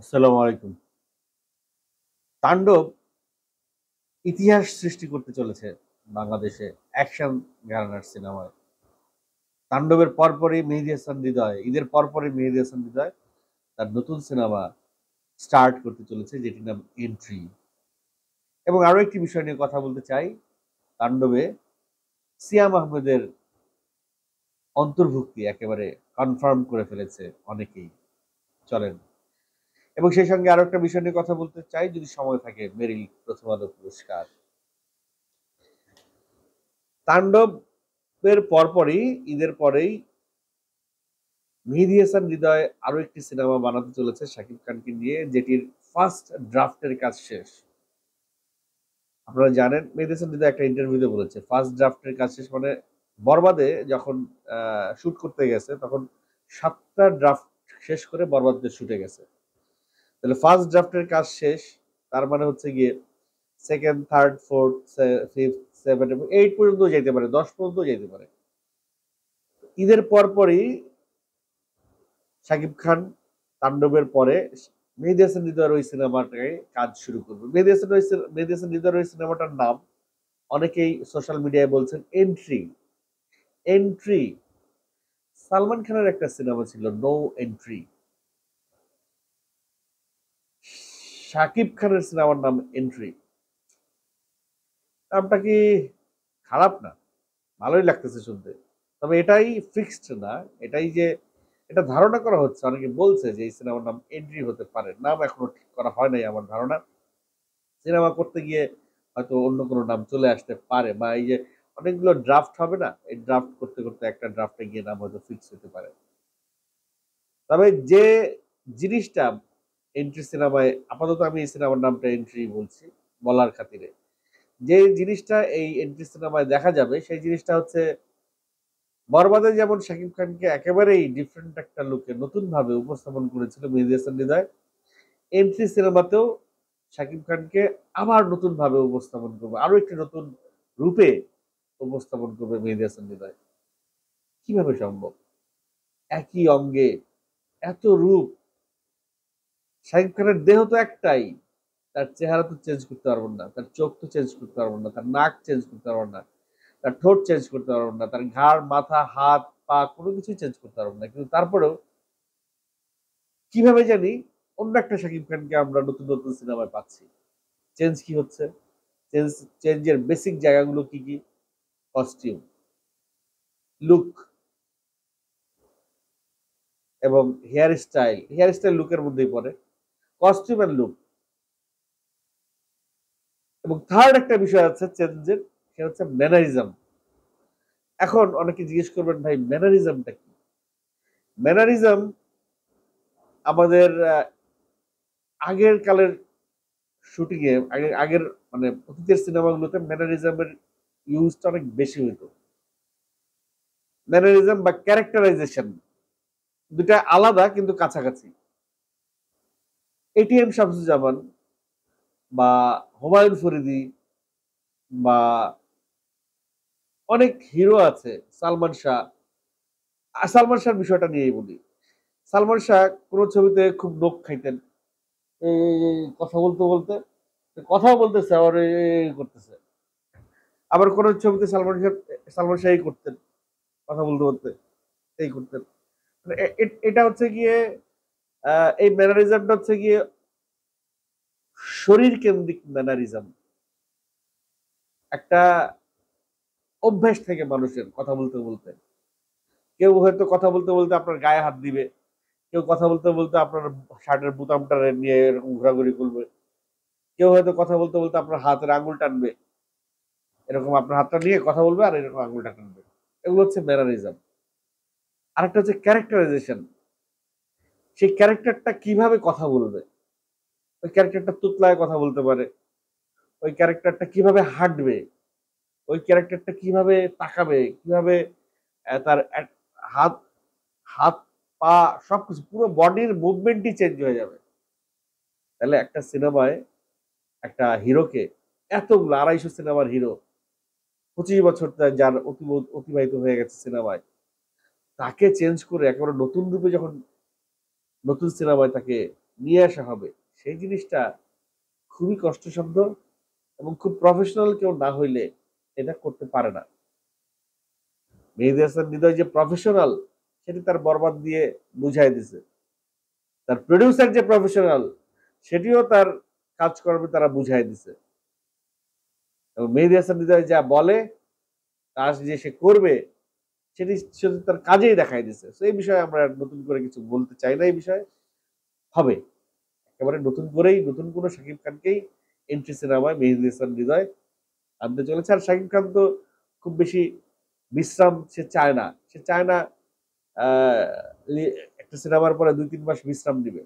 আসসালামু আলাইকুম। তাণ্ডব ইতিহাস সৃষ্টি করতে চলেছে বাংলাদেশে অ্যাকশন ঘরানার সিনেমায়। তাণ্ডবের পরপরই মেহেদী হাসান হৃদয়, ঈদের পরপরই মেহেদী হাসান হৃদয় তার নতুন সিনেমা স্টার্ট করতে চলেছে, যেটির নাম এন্ট্রি। এবং আরো একটি বিষয় নিয়ে কথা বলতে চাই। তাণ্ডবে সিয়াম আহমেদের অন্তর্ভুক্তি একেবারে কনফার্ম করে ফেলেছে অনেকেই। চলেন, এবং সেই সঙ্গে আরো একটা বিষয় নিয়ে কথা বলতে চাই যদি সময় থাকে, মেরিল প্রথম আলো পুরস্কার। তাণ্ডবের পরপরই, ঈদের পরেই মেহেদী হাসান হৃদয় আরো একটি সিনেমা বানাতে চলেছে শাকিব খানকে নিয়ে, যেটির ফার্স্ট ড্রাফটের কাজ শেষ। আপনারা জানেন, মেহেদী হাসান হৃদয় একটা ইন্টারভিউতে বলেছে ফার্স্ট ড্রাফটের কাজ শেষ, মানে বরবাদে যখন শুট করতে গেছে তখন 7টা ড্রাফট শেষ করে বরবাদে শুটে গেছে। তাহলে ফার্স্ট ড্রাফটের কাজ শেষ, তার মানে হচ্ছে গিয়ে second, third, fourth, fifth, seven এবং 8 পর্যন্ত যেতে পারে, 10 পর্যন্ত যেতে পারে। ঈদের পরপরই শাকিব খান তাণ্ডবের পরে মেহেদী হাসান হৃদয়ের ওই সিনেমাটায় কাজ শুরু করবে। মেহেদী হাসান হৃদয়ের ওই সিনেমাটার নাম অনেকেই সোশ্যাল মিডিয়ায় বলছেন এন্ট্রি। এন্ট্রি সালমান খানের একটা সিনেমা ছিল নো এন্ট্রি। শাকিব খানের সিনেমার নাম এন্ট্রি। নামটা কি খারাপ না, ভালোই লাগতেছে শুনতে। তবে এটাই ফিক্সড না, এটাই যে এটা ধারণা করা হচ্ছে, অনেকে বলছে যে এই সিনেমার নাম এন্ট্রি হতে পারে। নাম এখনো ঠিক করা হয় নাই আমার ধারণা। সিনেমা করতে গিয়ে হয়তো অন্য কোনো নাম চলে আসতে পারে, বা এই যে অনেকগুলো ড্রাফট হবে না, এই ড্রাফট করতে করতে একটা ড্রাফটে গিয়ে নাম হয়তো ফিক্স হতে পারে। তবে যে জিনিসটা এন্ট্রি সিনেমায়, আপাতত আমি এই সিনেমার নামটা এন্ট্রি বলছি বলার খাতিরে, যে জিনিসটা এই এন্ট্রি সিনেমায় দেখা যাবে সেই জিনিসটা হচ্ছে বরবাদে যেমন শাকিব খানকে একেবারেই ডিফারেন্ট একটা লুকে নতুন ভাবে উপস্থাপন করেছিল মেহেদী হাসান হৃদয়, এন্ট্রি সিনেমাতেও শাকিব খানকে আবার নতুন ভাবে উপস্থাপন করবে, আরো একটি নতুন রূপে উপস্থাপন করবে মেহেদী হাসান হৃদয়। কিভাবে সম্ভব? একই অঙ্গে এত রূপ। শাকিব খানের দেহ তো একটাই, তার চেহারা তো চেঞ্জ করতে পারবো না, তার চোখ তো চেঞ্জ করতে পারবো না, তার নাক চেঞ্জ করতে পারবো না, তার ঠোঁট চেঞ্জ করতে পারবো না, তার ঘাড়, মাথা, হাত, পা কোনো কিছুই চেঞ্জ করতে পারবো না, কিন্তু তারপরেও কিভাবে জানি অন্য একটা শাকিব খানকে আমরা নতুন নতুন সিনেমায় পাচ্ছি। চেঞ্জ কি হচ্ছে? চেঞ্জ, চেঞ্জের বেসিক জায়গাগুলো কি কি? কস্টিউম, লুক এবং হেয়ার স্টাইল। হেয়ার স্টাইল লুকের মধ্যেই পড়ে, কস্টিউম এন্ড লুক। এবং থার্ড একটা বিষয় আছে চেঞ্জের, সেটা হচ্ছে ম্যানারিজম। এখন অনেকে জিজ্ঞেস করবেন, ভাই ম্যানারিজমটা কি? ম্যানারিজম আমাদের আগের কালের শুটিং এ, আগের আগের মানে অতীতের সিনেমাগুলোতে ম্যানারিজমের ইউজটা অনেক বেশি হইতো। ম্যানারিজম বা ক্যারেক্টারাইজেশন দুটা আলাদা কিন্তু কাছাকাছি। এটিএম শামসুজ্জামান বা হুমায়ুন ফরিদি বা অনেক হিরো আছে, সালমান শাহ। সালমান শাহর বিষয়টা নিয়েই বলি। সালমান শাহ কোন ছবিতে খুব নোখ খাইতেন, কথা বলতে বলতে কথাও বলতেছে আবার করতেছে। আবার কোন ছবিতে সালমান শাহ করতেন, কথা বলতে বলতে এই করতেন। মানে এটা হচ্ছে গিয়ে এই ম্যানারিজমটা হচ্ছে গিয়ে শরীর কেন্দ্রিক ম্যানারিজম। একটা অভ্যাস থেকে মানুষের কথা বলতে বলতে, কেউ হয়তো কথা বলতে বলতে আপনার গায়ে হাত দিবে, কেউ কথা বলতে বলতে আপনার শার্টের বোতামটা নিয়ে এরকম ঘোরাঘুরি করবে, কেউ হয়তো কথা বলতে বলতে আপনার হাতের আঙুল টানবে, এরকম আপনার হাতটা নিয়ে কথা বলবে আর এরকম আঙুলটা টানবে। এগুলো হচ্ছে ম্যানারিজম। আরেকটা হচ্ছে ক্যারেক্টারাইজেশন। সেই ক্যারেক্টারটা কিভাবে কথা বলবে, ওই ক্যারেক্টারটা তুতলায় কথা বলতে পারে, ওই ক্যারেক্টারটা কিভাবে হাঁটবে, ওই ক্যারেক্টারটা কিভাবে তাকাবে, কিভাবে তার হাত হাত পা সবকিছু, পুরো বডির মুভমেন্টই চেঞ্জ হয়ে যাবে। তাহলে একটা সিনেমায় একটা হিরোকে, এতগুলো 250 সিনেমার হিরো, 25 বছর যার অতিবাহিত হয়ে গেছে সিনেমায়, তাকে চেঞ্জ করে একেবারে নতুন রূপে যখন নতুন সিনেমায় তাকে নিয়ে আসা হবে, সেই জিনিসটা খুবই কষ্টসাধ্য এবং খুব প্রফেশনাল কেউ না হইলে এটা করতে পারে না। মেহেদী হাসান হৃদয় যে প্রফেশনাল সেটি তার বরবাদ দিয়ে বুঝাই দিছে। তার প্রডিউসার যে প্রফেশনাল সেটিও তার কাজকর্মে তারা বুঝাই দিছে। এবং মেহেদী হাসান হৃদয় যা বলে কাজ যে সে করবে সেটি শুধু তার কাজেই দেখাই দিছে। তো এই বিষয়ে আমরা নতুন করে কিছু বলতে চাই না। এই বিষয়ে হবে একেবারে নতুন করেই নতুন কোনো শাকিব খানকেই এন্ট্রি সিনেমায় মেহেদী হাসান হৃদয় আনতে চলেছে। আর শাকিব খান তো খুব বেশি বিশ্রাম সে চায় না। সে চায় না আহ, একটা সিনেমার পরে ২-৩ মাস বিশ্রাম নিবে।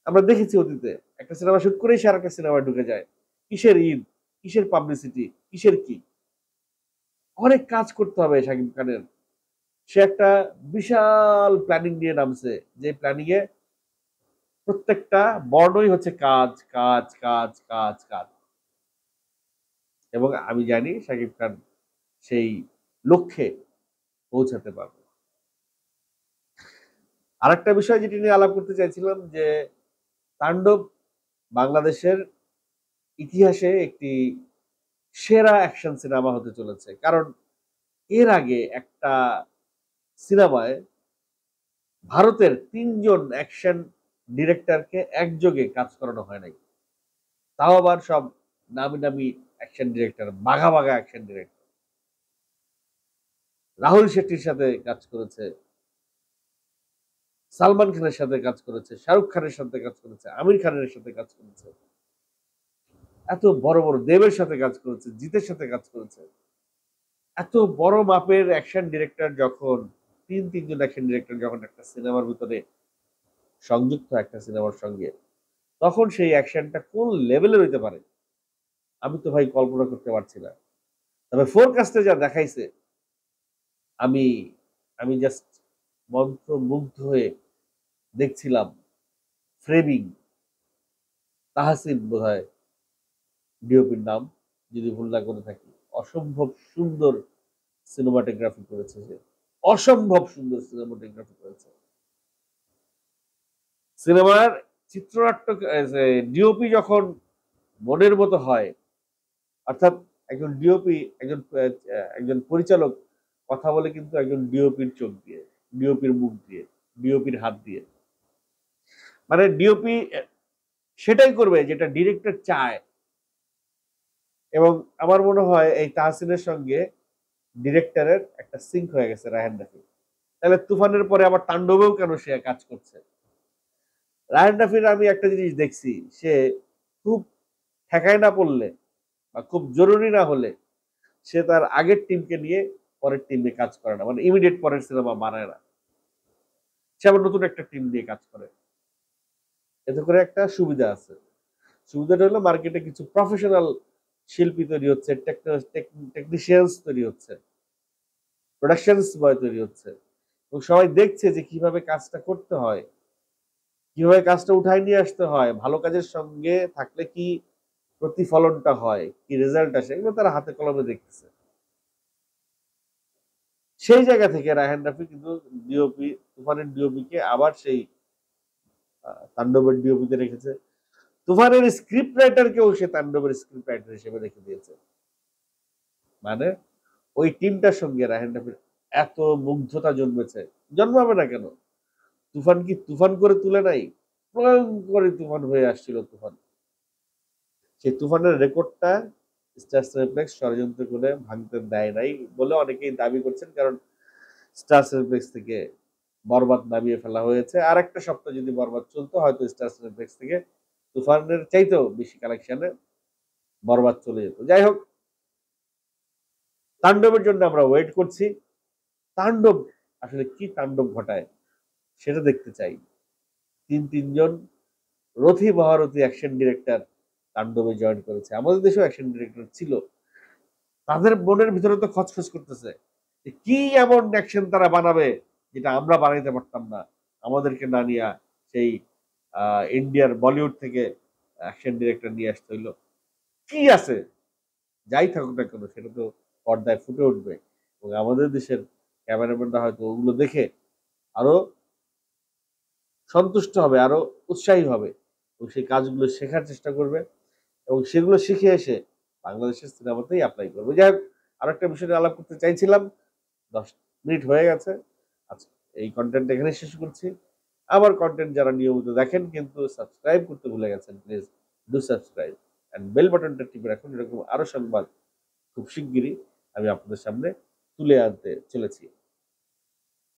আমরা দেখেছি অতীতে একটা সিনেমা শুট করেই সে আরেকটা সিনেমায় ঢুকে যায়। কিসের ঈদ, কিসের পাবলিসিটি, কিসের কি? অনেক কাজ করতে হবে শাকিব খানের। সে একটা বিশাল প্ল্যানিং নিয়ে নামছে, যে প্ল্যানিং এ প্রত্যেকটা বর্ণই হচ্ছে কাজ কাজ কাজ কাজ কাজ। এবং আমি জানি শাকিব খান সেই লক্ষ্যে পৌঁছাতে পারবে। আরেকটা বিষয় যেটি নিয়ে আলাপ করতে চাইছিলাম যে তাণ্ডব বাংলাদেশের ইতিহাসে একটি সেরা অ্যাকশন সিনেমা হতে চলেছে। কারণ এর আগে একটা সিনেমায় ভারতের ৩ জন অ্যাকশন ডিরেক্টরকে একযোগে কাজ করানো হয় নাই। তাও আবার সব নামি দামি অ্যাকশন ডিরেক্টর, বাঘা বাঘা অ্যাকশন ডিরেক্টর। রাহুল শেট্টির সাথে কাজ করেছে, সালমান খানের সাথে কাজ করেছে, শাহরুখ খানের সাথে কাজ করেছে, আমির খানের সাথে কাজ করেছে, এত বড় বড় দেবের সাথে কাজ করেছে, জিতের সাথে কাজ করেছে। এত বড় মাপের অ্যাকশন ডিরেক্টর যখন তিনজন অ্যাকশন ডিরেক্টর যখন একটা সিনেমার ভিতরে সংযুক্ত একটা সিনেমার সঙ্গে, তখন সেই অ্যাকশনটা কোন লেভেলের হইতে পারে আমি তো ভাই কল্পনা করতে পারছি না। তবে ফোরকাস্টে যা দেখাইছে আমি আমি জাস্ট মন্ত্রমুগ্ধ হয়ে দেখছিলাম। ফ্রেমিং, তাহসিন বোধহয় ডিওপির নাম, যদি ভুল না করে থাকি। অসম্ভব সুন্দর সিনেমাটোগ্রাফি করেছে সে, অসম্ভব সুন্দর সিনেমাটোগ্রাফি করেছে। সিনেমার চিত্রনাট্য ডিওপি যখন মনের মতো হয়, অর্থাৎ একজন ডিওপি একজন পরিচালক কথা বলে কিন্তু একজন ডিওপির চোখ দিয়ে, ডিওপির মুখ দিয়ে, ডিওপির হাত দিয়ে। মানে ডিওপি সেটাই করবে যেটা ডিরেক্টর চায়। এবং আমার মনে হয় এই তাহসিনের সঙ্গে ডিরেক্টরের একটা সিঙ্ক হয়ে গেছে রায়হান রাফি। তাহলে তুফানের পরে আবার তাণ্ডবেও কেন সে কাজ করছে? রায়হান রাফির আমি একটা জিনিস দেখছি, সে খুব ঠেকায় না পড়লে বা খুব জরুরি না হলে সে তার আগের টিমকে নিয়ে পরের টিমে কাজ করে না, মানে ইমিডিয়েট পরের সিনেমা বানায় না। সে আবার নতুন একটা টিম দিয়ে কাজ করে। এতে করে একটা সুবিধা আছে। সুবিধাটা হলো মার্কেটে কিছু প্রফেশনাল শিল্পী তৈরি হচ্ছে, টেকনিশিয়ানস তৈরি হচ্ছে, প্রোডাকশনস বয় তৈরি হচ্ছে, এবং সবাই দেখছে যে কিভাবে কাজটা করতে হয়, কিভাবে কাজটা উঠায় নিয়ে আসতে হয়, ভালো কাজের সঙ্গে থাকলে কি প্রতিফলনটা হয়, কি রেজাল্ট আসে, এগুলো তারা হাতে কলমে দেখতেছে। সেই জায়গা থেকে রায়হান রাফি কিন্তু ডিওপি, তুফানের ডিওপি কে আবার সেই তাণ্ডবের ডিওপিতে রেখেছে। তুফানের স্ক্রিপ্ট রাইটারকেও সে তাণ্ডবের স্ক্রিপ্ট রাইটার হিসেবে রেখে দিয়েছে। মানে ওই টিমটার সঙ্গে রায়হান রাফির এত মুগ্ধতা জন্মেছে। জন্মাবে না কেন? তুফান কি তুফান করে তুলে নাই? ভয়ঙ্করী তুফান হয়ে আসছিল তুফান। সেই তুফানের রেকর্ডটা স্টার সিনেপ্লেক্স ষড়যন্ত্র করে ভাঙতে দেয় নাই বলে অনেকেই দাবি করছেন। কারণ স্টার সিনেপ্লেক্স থেকে বরবাদ নামিয়ে ফেলা হয়েছে। আর একটা সপ্তাহ যদি বরবাদ চলতো হয়তো স্টার সিনেপ্লেক্স থেকে তুফানের চাইতেও বেশি কালেকশনে বরবাদ চলে যেত। যাই হোক, তাণ্ডবের জন্য আমরা ওয়েট করছি। তাণ্ডব আসলে কি তাণ্ডব ঘটায় সেটা দেখতে চাই। তিনজন রথী মহারথী অ্যাকশন ডিরেক্টর তাণ্ডবে জয়েন করেছে। আমাদের দেশেও অ্যাকশন ডিরেক্টর ছিল। তাদের মনের ভিতরে তো খচখচ করতেছে কি এমন অ্যাকশন তারা বানাবে যেটা আমরা বানাইতে পারতাম না, আমাদেরকে না নিয়ে সেই ইন্ডিয়ার বলিউড থেকে অ্যাকশন ডিরেক্টর নিয়ে আসতে হইলো। কি আছে, যাই থাকুক না কেন সেটা তো পর্দায় ফুটে উঠবে। এবং আমাদের দেশের ক্যামেরাম্যানরা হয়তো ওগুলো দেখে আরো সন্তুষ্ট হবে, আরো উৎসাহী হবে এবং সেই কাজগুলো শেখার চেষ্টা করবে এবং সেগুলো শিখে এসে বাংলাদেশের সিনেমাতেই এপ্লাই করবে। যাই হোক, আরো একটা বিষয় নিয়ে আলাপ করতে চাইছিলাম। ১০ মিনিট হয়ে গেছে। আচ্ছা, এই কনটেন্ট এখানেই শেষ করছি। আমার কনটেন্ট যারা নিয়মিত দেখেন কিন্তু সাবস্ক্রাইব করতে ভুলে গেছেন, please do subscribe and bell বাটনটা টিপে রাখুন। এরকম আরো সংবাদ খুব শিগগিরই আমি আপনাদের সামনে তুলে আনতে চলেছি।